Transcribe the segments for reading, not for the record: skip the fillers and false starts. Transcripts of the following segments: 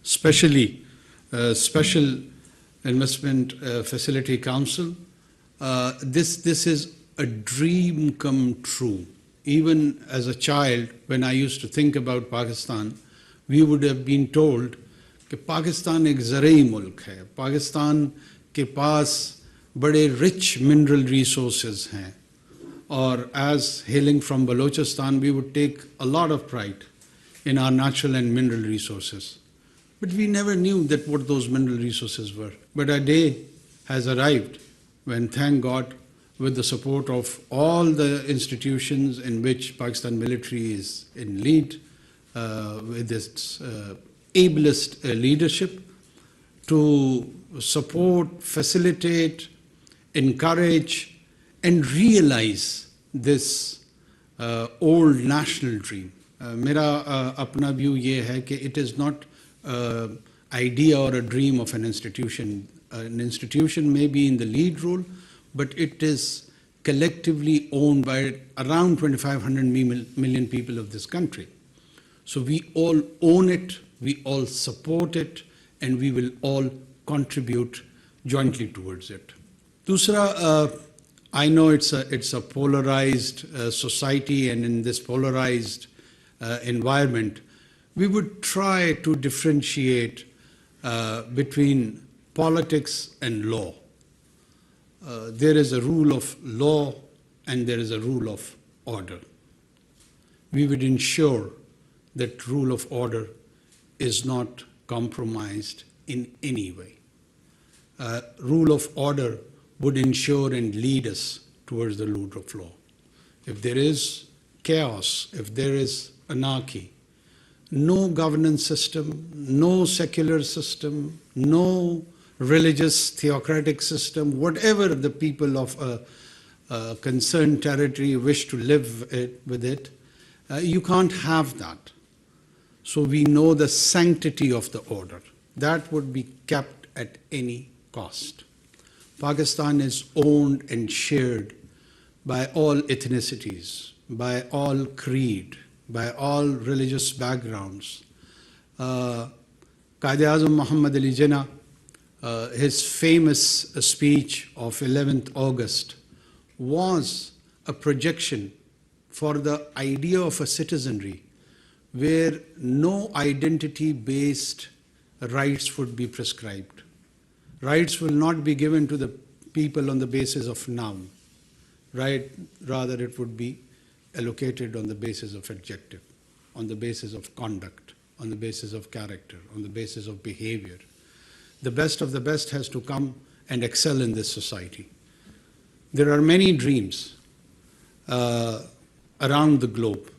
especially Special Investment Facility Council. This is a dream come true. Even as a child, when I used to think about Pakistan, we would have been told कि पाकिस्तान एक ज़रई मुल्क है, पाकिस्तान के पास बड़े rich mineral resources हैं, और as hailing from Balochistan, we would take a lot of pride in our natural and mineral resources. But we never knew that what those mineral resources were. But a day has arrived when, thank God, with the support of all the institutions in which Pakistan military is in lead, with its ablest leadership, to support, facilitate, encourage, and realize this old national dream. मेरा अपना view ये है कि it is not idea or a dream of an institution. An institution may be in the lead role, but it is collectively owned by around 2,500 million people of this country. So we all own it, we all support it, and we will all contribute jointly towards it. Dusra, I know it's a polarized society, and in this polarized environment, we would try to differentiate between politics and law. There is a rule of law and there is a rule of order. We would ensure that rule of order is not compromised in any way. Rule of order would ensure and lead us towards the rule of law. If there is chaos, if there is anarchy, no governance system, no secular system, no religious theocratic system, whatever the people of a concerned territory wish to live with it, you can't have that. So we know the sanctity of the order. That would be kept at any cost. Pakistan is owned and shared by all ethnicities, by all creed, by all religious backgrounds. Quaid-e-Azam Muhammad Ali Jinnah, his famous speech of 11th August was a projection for the idea of a citizenry where no identity-based rights would be prescribed. Rights will not be given to the people on the basis of noun, right? Rather, it would be allocated on the basis of adjective, on the basis of conduct, on the basis of character, on the basis of behavior. The best of the best has to come and excel in this society. There are many dreams around the globe,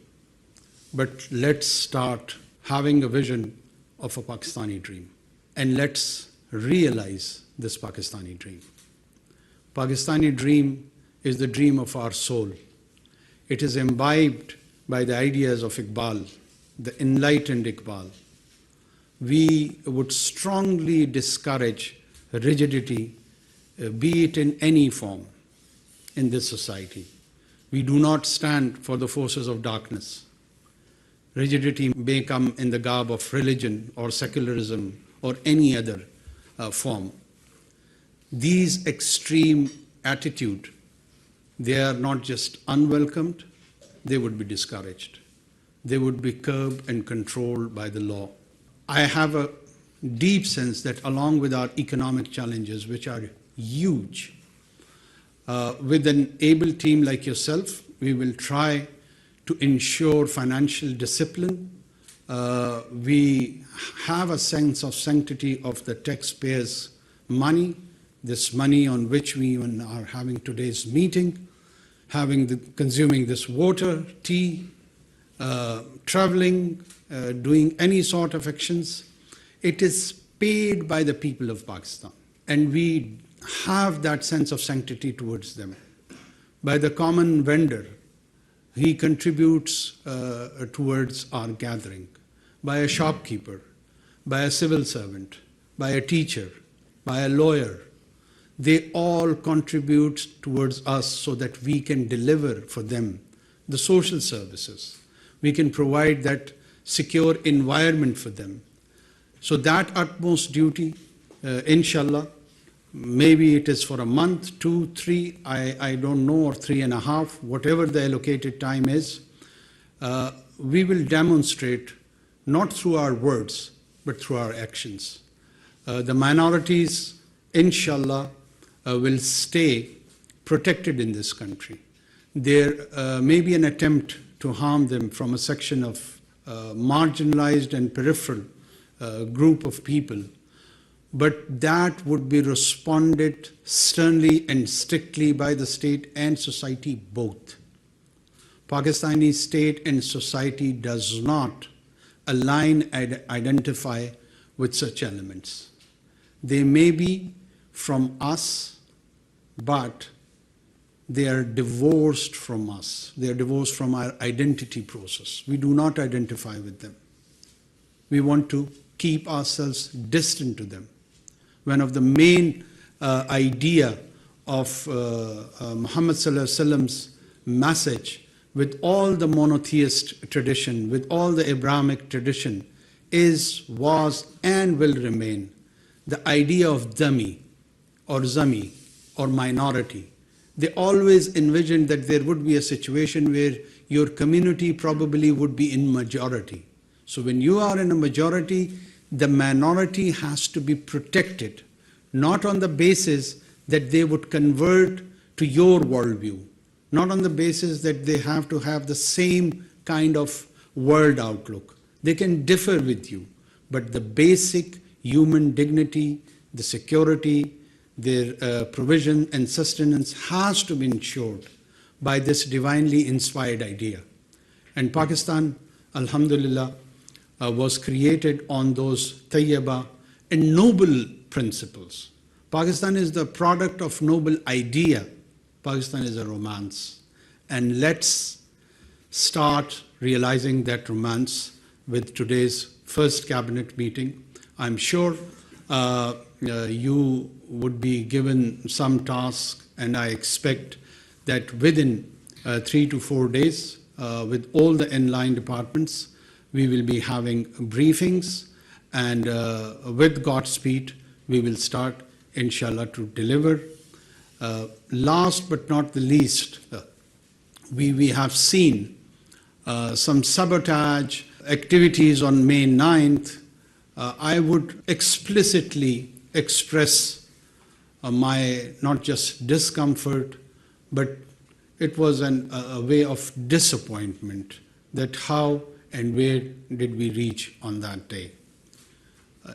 but let's start having a vision of a Pakistani dream, and let's realize this Pakistani dream. Pakistani dream is the dream of our soul. It is imbibed by the ideas of Iqbal, the enlightened Iqbal. We would strongly discourage rigidity, be it in any form, in this society. We do not stand for the forces of darkness. Rigidity may come in the garb of religion or secularism or any other form. These extreme attitude, they are not just unwelcomed, they would be discouraged. They would be curbed and controlled by the law. I have a deep sense that along with our economic challenges, which are huge, with an able team like yourself, we will try to ensure financial discipline. We have a sense of sanctity of the taxpayers' money, this money on which we are having today's meeting, consuming this water, tea, traveling, doing any sort of actions. It is paid by the people of Pakistan, and we have that sense of sanctity towards them. By the common vendor, he contributes towards our gathering. By a shopkeeper, by a civil servant, by a teacher, by a lawyer, they all contribute towards us so that we can deliver for them the social services. We can provide that secure environment for them. So that utmost duty, inshallah, maybe it is for a month, 2, 3, I don't know, or 3.5, whatever the allocated time is, we will demonstrate not through our words, but through our actions. The minorities, inshallah, will stay protected in this country. There may be an attempt to harm them from a section of marginalized and peripheral group of people, but that would be responded sternly and strictly by the state and society both. Pakistani state and society does not align and identify with such elements. They may be from us, but they are divorced from us. They are divorced from our identity process. We do not identify with them. We want to keep ourselves distant to them. One of the main idea of Muhammad Sallallahu Alaihi Wasallam's message with all the monotheist tradition, with all the Abrahamic tradition, was, and will remain the idea of dhami or zami or minority. They always envisioned that there would be a situation where your community probably would be in majority. So when you are in a majority, the minority has to be protected, not on the basis that they would convert to your worldview, not on the basis that they have to have the same kind of world outlook. They can differ with you, but the basic human dignity, the security, their provision and sustenance has to be ensured by this divinely inspired idea. And Pakistan, alhamdulillah, was created on those tayyaba and noble principles. Pakistan is the product of noble idea. Pakistan is a romance. And let's start realizing that romance with today's first cabinet meeting. I'm sure you would be given some task, and I expect that within 3 to 4 days, with all the inline departments, we will be having briefings, and with Godspeed, we will start, inshallah, to deliver. Last but not the least, we have seen some sabotage activities on May 9th. I would explicitly express my not just discomfort, but it was a way of disappointment that how and where did we reach on that day.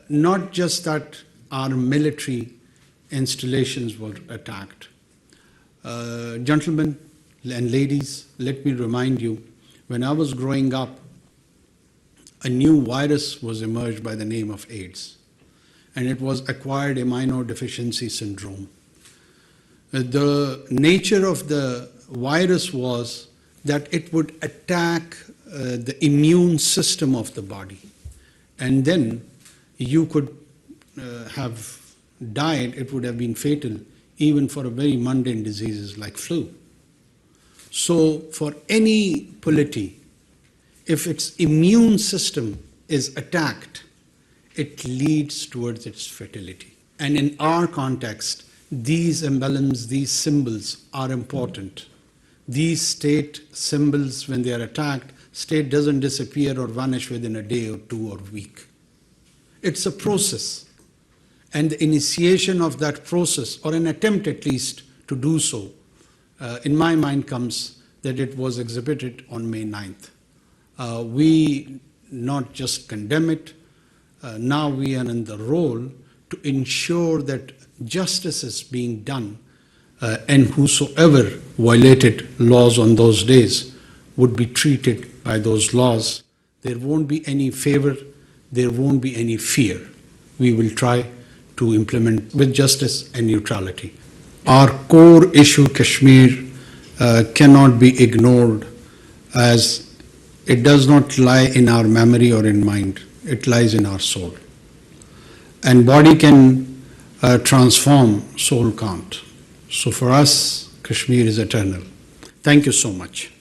Not just that our military installations were attacked. Gentlemen and ladies, let me remind you, when I was growing up, a new virus was emerged by the name of AIDS, and it was acquired immunodeficiency syndrome. The nature of the virus was that it would attack the immune system of the body, and then you could have died. It would have been fatal even for a very mundane diseases like flu. So for any polity, if its immune system is attacked, it leads towards its fertility. And in our context, these emblems, these symbols are important. These state symbols, when they are attacked, state doesn't disappear or vanish within a day or 2 or a week. It's a process. And the initiation of that process, or an attempt at least to do so, in my mind comes that it was exhibited on May 9th. We not just condemn it, now we are in the role to ensure that justice is being done, and whosoever violated laws on those days would be treated by those laws. There won't be any favor, there won't be any fear. We will try to implement with justice and neutrality. Our core issue, Kashmir, cannot be ignored, as it does not lie in our memory or in mind. It lies in our soul. And body can transform, soul can't. So for us, Kashmir is eternal. Thank you so much.